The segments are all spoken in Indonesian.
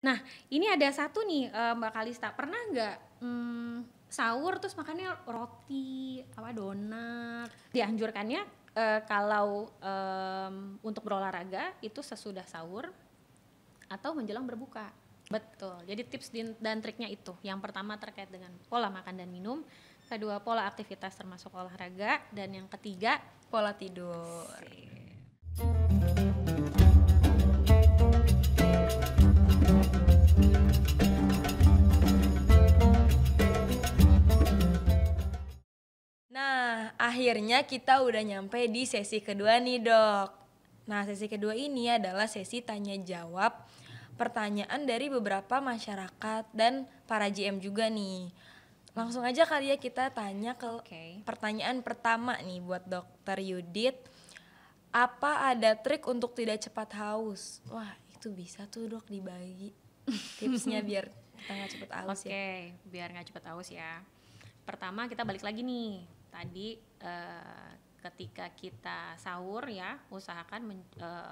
Nah, ini ada satu nih Mbak Kalista, pernah nggak sahur terus makannya roti, donat? Dianjurkannya kalau untuk berolahraga itu sesudah sahur atau menjelang berbuka. Betul. Jadi tips dan triknya itu. Yang pertama terkait dengan pola makan dan minum, kedua pola aktivitas termasuk olahraga, dan yang ketiga pola tidur. Nah, akhirnya kita udah nyampe di sesi kedua nih, Dok. Nah, sesi kedua ini adalah sesi tanya jawab pertanyaan dari beberapa masyarakat dan para GM juga nih. Langsung aja kali ya kita tanya ke pertanyaan pertama nih buat Dokter Yudit. Apa ada trik untuk tidak cepat haus? Wah, itu bisa tuh Dok dibagi tipsnya biar kita gak cepat haus ya. Oke, biar gak cepat haus ya. Pertama kita balik lagi nih. Tadi ketika kita sahur ya, usahakan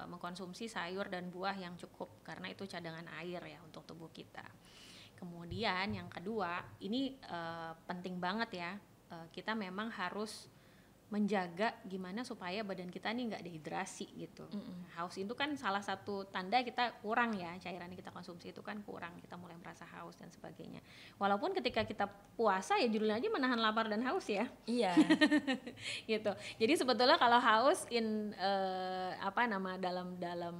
mengkonsumsi sayur dan buah yang cukup karena itu cadangan air ya untuk tubuh kita. Kemudian yang kedua, ini penting banget ya, kita memang harus menjaga gimana supaya badan kita nih nggak dehidrasi gitu. Haus itu kan salah satu tanda kita kurang ya, cairan yang kita konsumsi itu kan kurang, kita mulai merasa haus dan sebagainya. Walaupun ketika kita puasa ya judulnya aja menahan lapar dan haus ya. Iya. Gitu. Jadi sebetulnya kalau haus dalam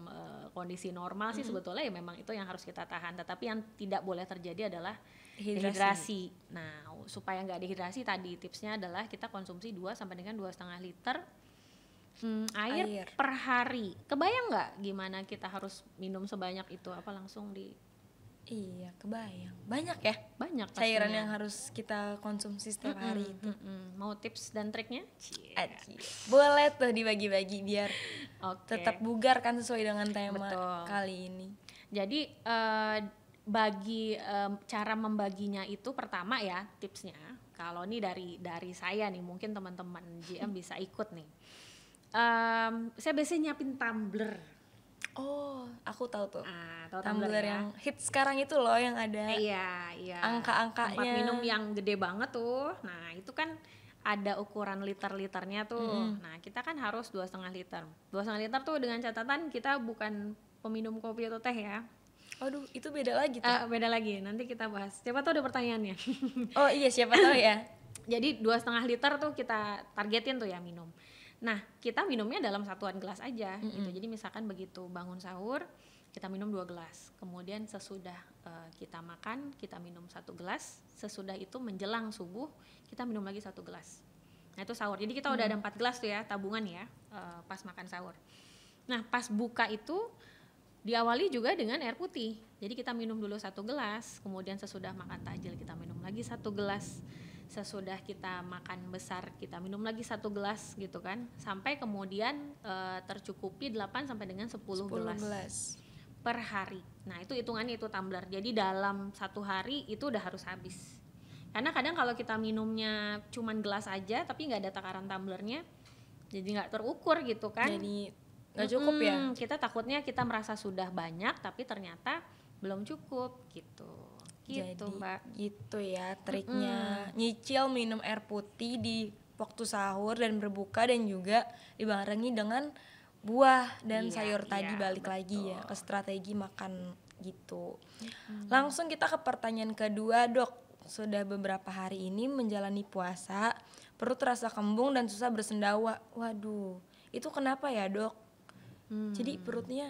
kondisi normal sih sebetulnya ya memang itu yang harus kita tahan. Tetapi yang tidak boleh terjadi adalah dehidrasi. Nah, supaya nggak dehidrasi tadi tipsnya adalah kita konsumsi 2 sampai dengan 2,5 liter air per hari. Kebayang nggak gimana kita harus minum sebanyak itu? Apa langsung di... Iya, kebayang. Banyak ya? Banyak cairan pastinya yang harus kita konsumsi setiap hari itu. Mau tips dan triknya? Boleh tuh dibagi-bagi biar tetap bugar kan sesuai dengan tema kali ini. Jadi cara membaginya itu pertama ya tipsnya, kalau ini dari saya nih, mungkin teman-teman GM bisa ikut nih. Saya biasanya nyiapin tumbler. Oh, aku tahu tuh. Tahu tumbler ya? yang hits sekarang itu loh, yang ada angka-angkanya. Tempat minum yang gede banget tuh. Nah, itu kan ada ukuran liter-liternya tuh. Nah, kita kan harus 2,5 liter. 2,5 liter tuh dengan catatan kita bukan peminum kopi atau teh ya. Aduh, itu beda lagi tuh. Beda lagi, nanti kita bahas. Siapa tahu ada pertanyaannya. Oh iya, siapa tahu ya. Jadi 2,5 liter tuh kita targetin tuh ya minum. Nah, kita minumnya dalam satuan gelas aja gitu. Jadi misalkan begitu bangun sahur, kita minum 2 gelas. Kemudian sesudah kita makan, kita minum 1 gelas. Sesudah itu menjelang subuh, kita minum lagi 1 gelas. Nah, itu sahur. Jadi kita udah ada 4 gelas tuh ya, tabungan ya, pas makan sahur. Nah, pas buka itu diawali juga dengan air putih. Jadi kita minum dulu 1 gelas, kemudian sesudah makan takjil kita minum lagi 1 gelas. Sesudah kita makan besar kita minum lagi 1 gelas gitu kan. Sampai kemudian tercukupi 8 sampai dengan 10 gelas per hari. Nah, itu hitungannya itu tumbler. Jadi dalam 1 hari itu udah harus habis. Karena kadang kalau kita minumnya cuman gelas aja tapi nggak ada takaran tumblernya, jadi nggak terukur gitu kan. Jadi nggak cukup ya. Kita takutnya kita merasa sudah banyak tapi ternyata belum cukup gitu. Gitu jadi, Mbak. Gitu ya triknya. Nyicil minum air putih di waktu sahur dan berbuka, dan juga dibarengi dengan buah dan sayur tadi. Balik lagi ya ke strategi makan gitu. Langsung kita ke pertanyaan kedua, Dok. Sudah beberapa hari ini menjalani puasa, perut terasa kembung dan susah bersendawa. Waduh, itu kenapa ya, Dok? Jadi perutnya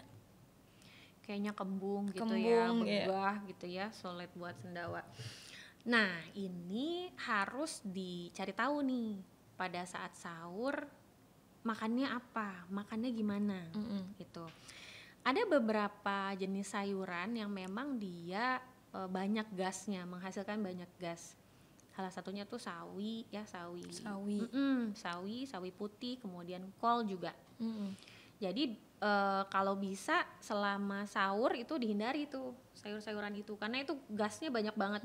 kayaknya kembung gitu ya, begah gitu ya, sulit buat sendawa. Nah, ini harus dicari tahu nih pada saat sahur makannya apa, makannya gimana gitu. Ada beberapa jenis sayuran yang memang dia banyak gasnya, menghasilkan banyak gas. Salah satunya tuh sawi ya, sawi putih, kemudian kol juga. Jadi kalau bisa selama sahur itu dihindari tuh sayur-sayuran itu, karena itu gasnya banyak banget.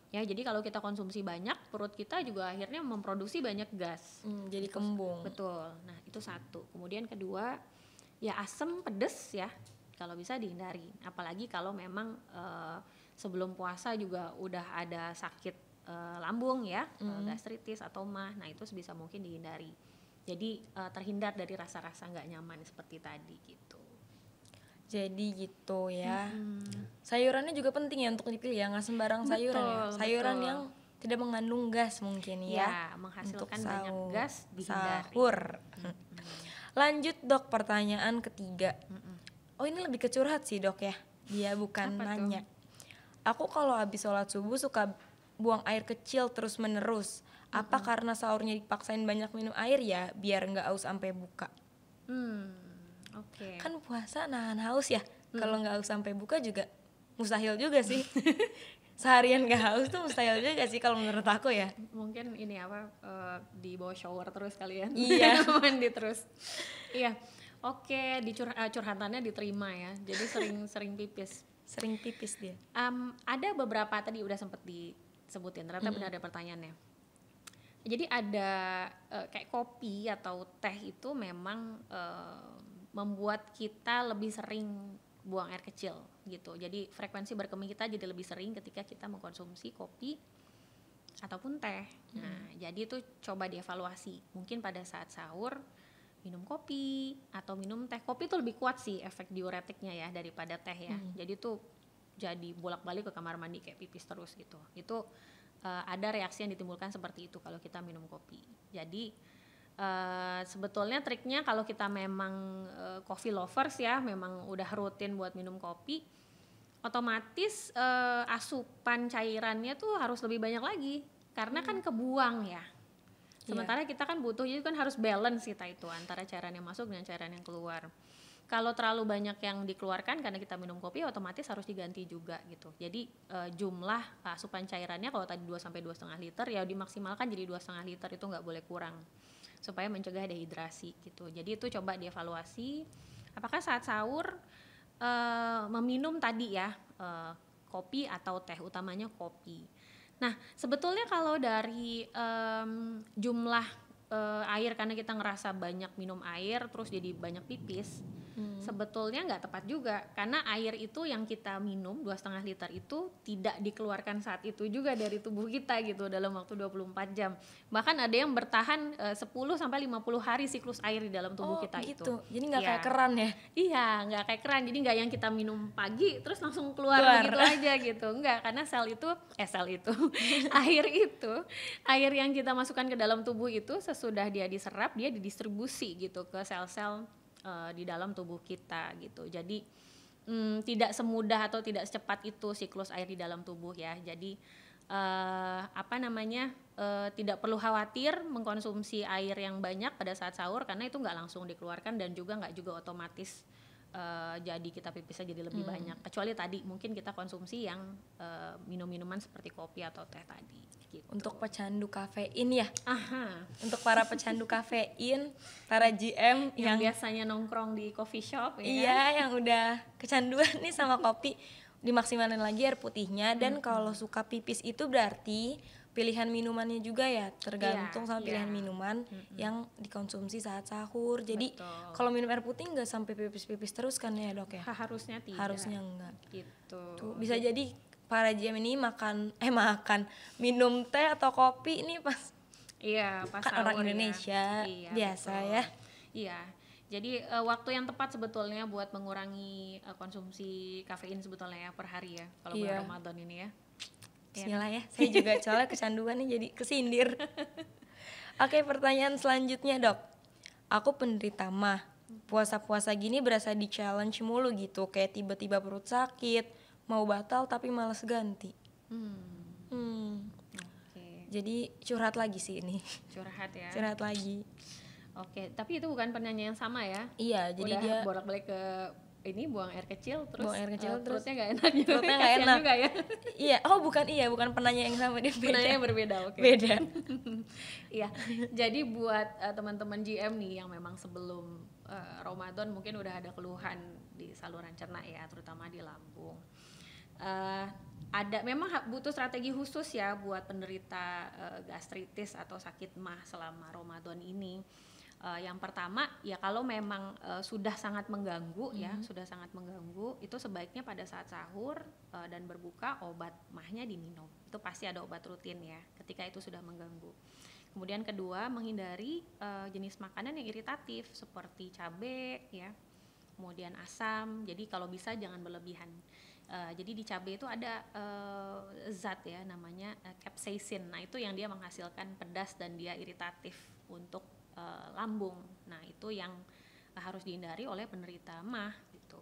Ya, jadi kalau kita konsumsi banyak, perut kita juga akhirnya memproduksi banyak gas. Jadi kembung. Betul. Nah, itu satu. Kemudian kedua, ya asam, pedes ya. kalau bisa dihindari. Apalagi kalau memang sebelum puasa juga udah ada sakit lambung ya, gastritis atau mah, nah itu sebisa mungkin dihindari. Jadi terhindar dari rasa-rasa nggak nyaman seperti tadi gitu. Jadi gitu ya. Sayurannya juga penting ya untuk dipilih ya, nggak sembarang sayuran ya. Sayuran yang tidak mengandung gas mungkin ya. Menghasilkan banyak gas dihindari. Sahur. Lanjut dok, pertanyaan ketiga. Oh ini lebih ke curhat sih dok ya. Dia bukan nanya. Aku kalau habis sholat subuh suka buang air kecil terus menerus. Apa karena sahurnya dipaksain banyak minum air ya, biar nggak haus sampai buka? Oke. Kan puasa nahan haus ya. Kalau nggak haus sampai buka juga mustahil juga sih. Seharian nggak haus tuh mustahil juga sih kalau menurut aku ya. Mungkin ini di bawah shower terus kalian. Iya. Mandi terus. Iya. Oke, curhatannya diterima ya. Jadi sering pipis. Sering pipis dia. Ada beberapa tadi udah sempet disebutin. Ternyata benar ada pertanyaannya. Jadi ada kayak kopi atau teh itu memang membuat kita lebih sering buang air kecil gitu. Jadi frekuensi berkemih kita jadi lebih sering ketika kita mengkonsumsi kopi ataupun teh. Nah, jadi itu coba dievaluasi. Mungkin pada saat sahur minum kopi atau minum teh. Kopi itu lebih kuat sih efek diuretiknya ya daripada teh ya. Jadi tuh jadi bolak-balik ke kamar mandi kayak pipis terus gitu. Itu ada reaksi yang ditimbulkan seperti itu kalau kita minum kopi. Jadi sebetulnya triknya kalau kita memang coffee lovers ya, memang udah rutin buat minum kopi, otomatis asupan cairannya tuh harus lebih banyak lagi karena kan kebuang ya. Sementara kita kan butuh, jadi kan harus balance kita itu antara cairan yang masuk dengan cairan yang keluar. Kalau terlalu banyak yang dikeluarkan karena kita minum kopi, otomatis harus diganti juga gitu. Jadi jumlah asupan cairannya kalau tadi 2 sampai 2,5 liter ya dimaksimalkan jadi 2,5 liter, itu nggak boleh kurang supaya mencegah dehidrasi gitu. Jadi itu coba dievaluasi apakah saat sahur meminum tadi ya kopi atau teh, utamanya kopi. Nah sebetulnya kalau dari jumlah air, karena kita ngerasa banyak minum air terus jadi banyak pipis, sebetulnya nggak tepat juga karena air itu yang kita minum 2,5 liter itu tidak dikeluarkan saat itu juga dari tubuh kita gitu dalam waktu 24 jam. Bahkan ada yang bertahan 10 sampai 50 hari siklus air di dalam tubuh kita gitu. itu. Jadi nggak kayak keran ya? Iya, nggak kayak keran. Jadi nggak yang kita minum pagi terus langsung keluar gitu aja gitu. Enggak, karena air yang kita masukkan ke dalam tubuh itu sesudah dia diserap, dia didistribusi gitu ke sel-sel di dalam tubuh kita gitu. Jadi tidak semudah atau tidak secepat itu siklus air di dalam tubuh ya. Jadi tidak perlu khawatir mengkonsumsi air yang banyak pada saat sahur karena itu nggak langsung dikeluarkan dan juga nggak juga otomatis jadi kita pipisnya jadi lebih banyak. Kecuali tadi mungkin kita konsumsi yang minum-minuman seperti kopi atau teh tadi. Gitu. Untuk pecandu kafein ya. Aha. Untuk para pecandu kafein, para GM yang biasanya nongkrong di coffee shop ya. Iya, yang udah kecanduan nih sama kopi, dimaksimalin lagi air putihnya. Dan kalau suka pipis itu berarti pilihan minumannya juga ya, tergantung sama pilihan minuman yang dikonsumsi saat sahur. Jadi kalau minum air putih nggak sampai pipis-pipis terus kan ya dok ya? Harusnya tidak. Harusnya enggak. Gitu. Tuh, bisa jadi para GM ini makan minum teh atau kopi ini pas pas kan orang Indonesia ya. Biasa betul. Ya. Iya. Jadi waktu yang tepat sebetulnya buat mengurangi konsumsi kafein sebetulnya ya per hari ya kalau bulan Ramadan ini ya. Bismillah ya. Saya juga soalnya kecanduan nih jadi kesindir. Oke, pertanyaan selanjutnya dok. Aku penderita mah. Puasa-puasa gini berasa di challenge mulu gitu, kayak tiba-tiba perut sakit, mau batal tapi malas ganti. Okay. Jadi curhat lagi sih ini. Curhat ya. Curhat lagi. Oke, tapi itu bukan penanya yang sama ya? Iya, jadi udah dia bolak-balik ke ini buang air kecil terus perutnya nggak enak juga. Perutnya nggak enak juga ya. bukan penanya yang sama, dia beda. Penanya yang berbeda, oke. Beda. Iya. Jadi buat teman-teman GM nih yang memang sebelum Ramadan mungkin udah ada keluhan di saluran cerna ya, terutama di lambung. Memang butuh strategi khusus ya buat penderita gastritis atau sakit mah selama Ramadan ini. Yang pertama ya kalau memang sudah sangat mengganggu ya, sudah sangat mengganggu, itu sebaiknya pada saat sahur dan berbuka obat mahnya diminum. Itu pasti ada obat rutin ya ketika itu sudah mengganggu. Kemudian kedua, menghindari jenis makanan yang iritatif seperti cabai ya, kemudian asam. Jadi kalau bisa jangan berlebihan. Jadi di cabai itu ada zat ya namanya capsaicin. Nah itu yang dia menghasilkan pedas dan dia iritatif untuk lambung. Nah itu yang harus dihindari oleh penderita MAH gitu.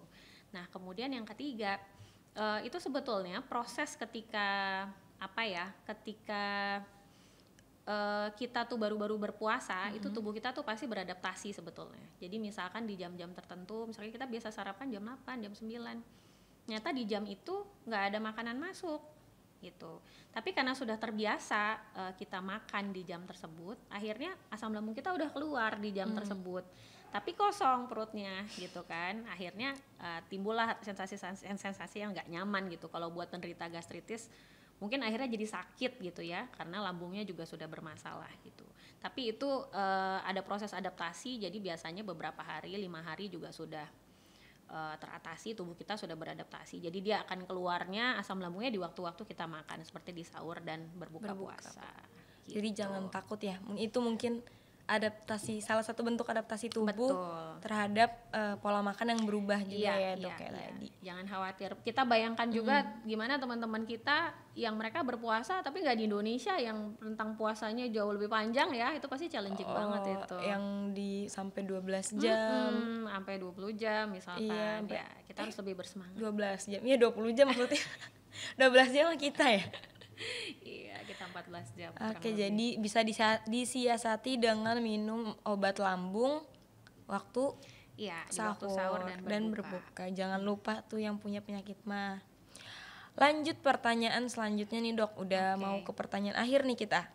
Nah kemudian yang ketiga, itu sebetulnya proses ketika ketika kita tuh baru-baru berpuasa, itu tubuh kita tuh pasti beradaptasi sebetulnya. Jadi misalkan di jam-jam tertentu, misalnya kita biasa sarapan jam 8, jam 9, ternyata di jam itu nggak ada makanan masuk gitu. Tapi karena sudah terbiasa kita makan di jam tersebut, akhirnya asam lambung kita udah keluar di jam tersebut, tapi kosong perutnya gitu kan. Akhirnya timbullah sensasi yang nggak nyaman gitu. Kalau buat penderita gastritis mungkin akhirnya jadi sakit gitu ya, karena lambungnya juga sudah bermasalah gitu. Tapi itu ada proses adaptasi, jadi biasanya beberapa hari, 5 hari juga sudah teratasi, tubuh kita sudah beradaptasi. Jadi dia akan keluarnya asam lambungnya di waktu-waktu kita makan, seperti di sahur dan berbuka puasa. Gitu. Jadi jangan takut ya. Itu mungkin adaptasi, salah satu bentuk adaptasi tubuh terhadap pola makan yang berubah juga ya dok kayak tadi. Jangan khawatir. Kita bayangkan juga gimana teman-teman kita yang mereka berpuasa tapi nggak di Indonesia, yang rentang puasanya jauh lebih panjang ya, itu pasti challenging banget itu. Yang di sampai 12 jam. Sampai 20 jam misalkan. Ya, kita harus lebih bersemangat. 12 jam. Iya 20 jam maksudnya. 12 jam kita ya. Iya, kita 14 jam. Oke, jadi bisa disiasati dengan minum obat lambung waktu sahur dan berbuka. Jangan lupa tuh yang punya penyakit MAH. Lanjut pertanyaan selanjutnya nih dok, udah mau ke pertanyaan akhir nih kita.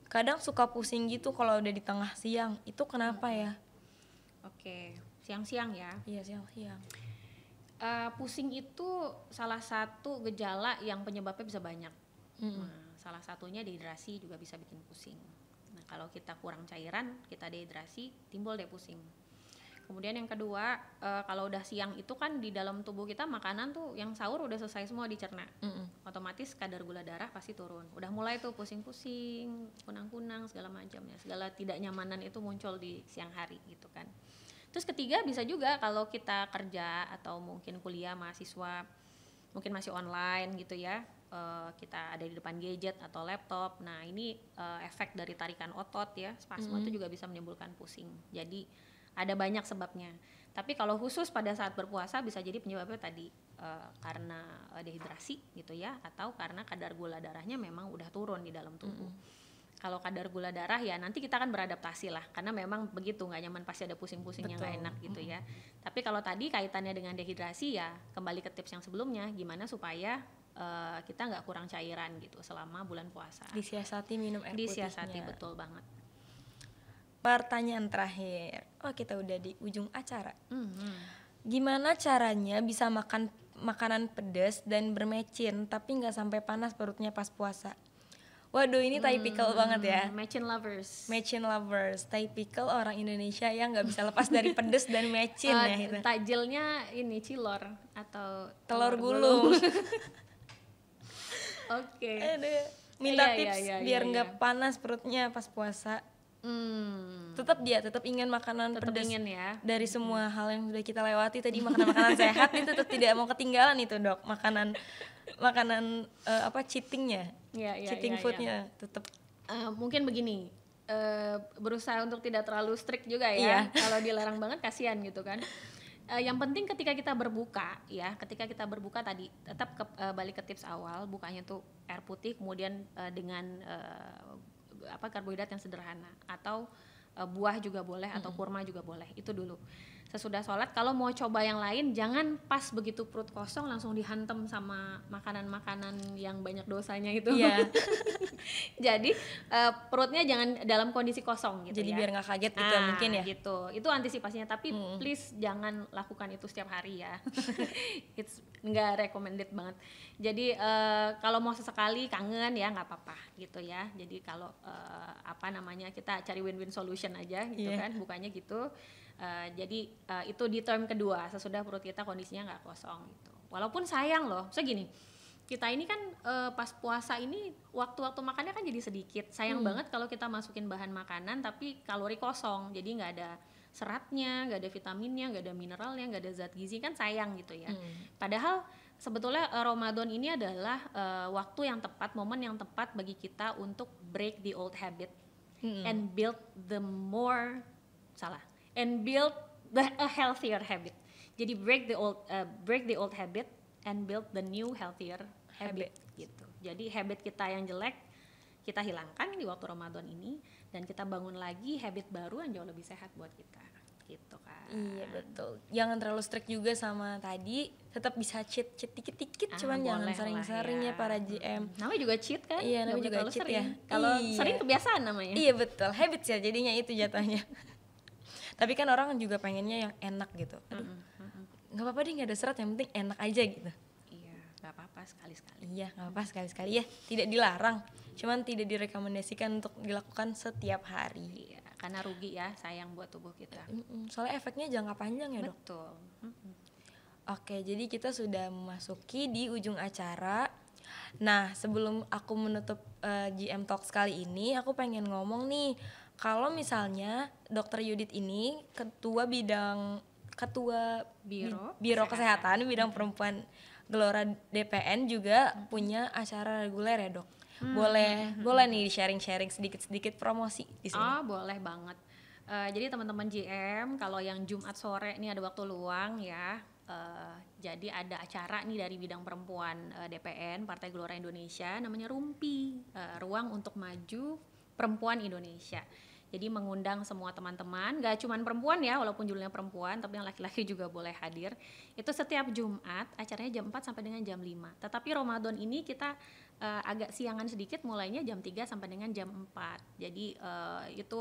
Kadang suka pusing gitu kalau udah di tengah siang, itu kenapa ya? Oke, siang-siang ya? Iya siang-siang. Pusing itu salah satu gejala yang penyebabnya bisa banyak. Nah, salah satunya dehidrasi juga bisa bikin pusing. Nah, kalau kita kurang cairan, kita dehidrasi, timbul deh pusing. Kemudian yang kedua, kalau udah siang itu kan di dalam tubuh kita makanan tuh yang sahur udah selesai semua dicerna. Otomatis kadar gula darah pasti turun. Udah mulai tuh pusing-pusing, kunang-kunang segala macam ya. Segala tidak nyamanan itu muncul di siang hari gitu kan. Terus ketiga bisa juga kalau kita kerja atau mungkin kuliah mahasiswa, mungkin masih online gitu ya, kita ada di depan gadget atau laptop. Nah ini efek dari tarikan otot ya, spasme itu juga bisa menimbulkan pusing. Jadi ada banyak sebabnya. Tapi kalau khusus pada saat berpuasa bisa jadi penyebabnya tadi karena dehidrasi gitu ya, atau karena kadar gula darahnya memang udah turun di dalam tubuh. Kalau kadar gula darah ya nanti kita akan beradaptasi lah, karena memang begitu, nggak nyaman, pasti ada pusing-pusing yang nggak enak gitu ya. Tapi kalau tadi kaitannya dengan dehidrasi ya kembali ke tips yang sebelumnya, gimana supaya kita nggak kurang cairan gitu selama bulan puasa. Disiasati minum air putihnya. Disiasati, betul banget. Pertanyaan terakhir, kita udah di ujung acara. Gimana caranya bisa makan makanan pedas dan bermecin tapi nggak sampai panas perutnya pas puasa? Waduh, ini typical banget ya. Mecin lovers, typical orang Indonesia yang nggak bisa lepas dari pedas dan mecin ya. Gitu. Takjilnya ini cilor atau telur gulung. Oke. Minta tips biar nggak panas perutnya pas puasa. Tetap ingin makanan pedas ya. Dari semua hal yang sudah kita lewati tadi, makanan sehat itu tetap tidak mau ketinggalan itu dok. Makanan cheatingnya, cheating foodnya tetap. Mungkin begini, berusaha untuk tidak terlalu strict juga ya. Kalau dilarang banget kasihan gitu kan. Yang penting ketika kita berbuka tadi tetap balik ke tips awal, bukanya tuh air putih, kemudian dengan karbohidrat yang sederhana, atau buah juga boleh, atau kurma juga boleh, itu dulu. Sesudah sholat kalau mau coba yang lain jangan pas begitu perut kosong langsung dihantam sama makanan-makanan yang banyak dosanya itu. Iya. Jadi perutnya jangan dalam kondisi kosong gitu. Jadi ya. biar nggak kaget gitu mungkin ya. Gitu. Itu antisipasinya, tapi please jangan lakukan itu setiap hari ya. It's nggak recommended banget. Jadi kalau mau sesekali kangen ya nggak apa-apa gitu ya. Jadi kalau kita cari win-win solution aja gitu kan, bukannya gitu. Jadi itu di term kedua sesudah perut kita kondisinya nggak kosong gitu. Walaupun sayang loh, segini kita ini kan pas puasa ini waktu-waktu makannya kan jadi sedikit. Sayang banget kalau kita masukin bahan makanan tapi kalori kosong, jadi nggak ada seratnya, nggak ada vitaminnya, nggak ada mineralnya, nggak ada zat gizi, kan sayang gitu ya. Padahal sebetulnya Ramadan ini adalah waktu yang tepat, momen yang tepat bagi kita untuk break the old habit and build a healthier habit. Jadi break the old habit and build the new healthier habit gitu. Jadi habit kita yang jelek kita hilangkan di waktu Ramadan ini dan kita bangun lagi habit baru yang jauh lebih sehat buat kita gitu kan. Iya betul. Jangan terlalu strict juga sama tadi, tetap bisa cheat dikit-dikit, cuman jangan sering-sering ya para GM. Namanya juga cheat kan? Iya, namanya juga cheat ya. Kalau sering kebiasaan namanya. Iya betul, habits ya jadinya itu jatuhnya. Tapi kan orang juga pengennya yang enak gitu. Aduh, nggak apa-apa deh, nggak ada serat, yang penting enak aja gitu. Iya, nggak apa-apa sekali-sekali. Iya, nggak apa-apa sekali-sekali ya. Tidak dilarang, cuman tidak direkomendasikan untuk dilakukan setiap hari. Iya, karena rugi ya, sayang buat tubuh kita. Soalnya efeknya jangka panjang ya, Dok. Betul. Oke, jadi kita sudah memasuki di ujung acara. Nah, sebelum aku menutup GM Talks kali ini, aku pengen ngomong nih, kalau misalnya Dr. Yudit ini ketua Biro Kesehatan bidang perempuan Gelora DPN, juga punya acara reguler ya, Dok. Boleh nih sharing-sharing sedikit-sedikit promosi di sini. Oh, boleh banget. Jadi teman-teman GM, kalau yang Jumat sore ini ada waktu luang ya. Jadi ada acara nih dari bidang perempuan DPN Partai Gelora Indonesia, namanya RUMPI, Ruang untuk Maju Perempuan Indonesia. Jadi mengundang semua teman-teman, gak cuma perempuan ya, walaupun judulnya perempuan, tapi yang laki-laki juga boleh hadir. Itu setiap Jumat, acaranya jam 4 sampai dengan jam 5. Tetapi Ramadan ini kita agak siangan sedikit, mulainya jam 3 sampai dengan jam 4. Jadi itu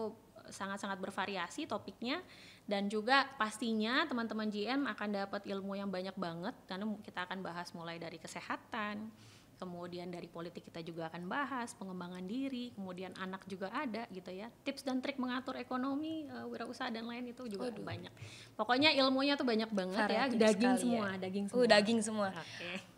sangat-sangat bervariasi topiknya, dan juga pastinya teman-teman GM akan dapat ilmu yang banyak banget, karena kita akan bahas mulai dari kesehatan, kemudian dari politik kita juga akan bahas pengembangan diri, kemudian anak juga ada gitu ya, tips dan trik mengatur ekonomi, wirausaha dan lain itu juga banyak. Pokoknya ilmunya tuh banyak banget ya, daging semua. Daging semua. Oke.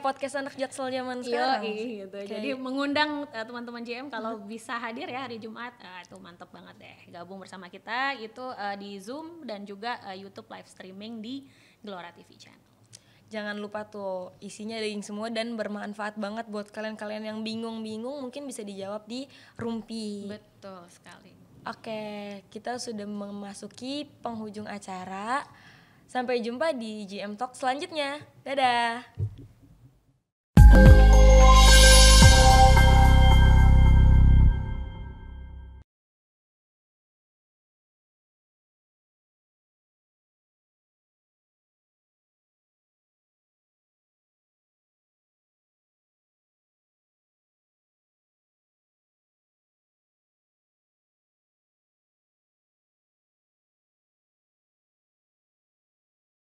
Podcast anak Jaksel zaman sekarang. Gitu. Jadi mengundang teman-teman GM kalau bisa hadir ya hari Jumat, itu mantep banget deh. Gabung bersama kita itu di Zoom dan juga YouTube live streaming di Gelora TV Channel. Jangan lupa tuh, isinya daging semua dan bermanfaat banget buat kalian-kalian yang bingung-bingung, mungkin bisa dijawab di RUMPI. Betul sekali. Oke, kita sudah memasuki penghujung acara. Sampai jumpa di GM Talk selanjutnya. Dadah.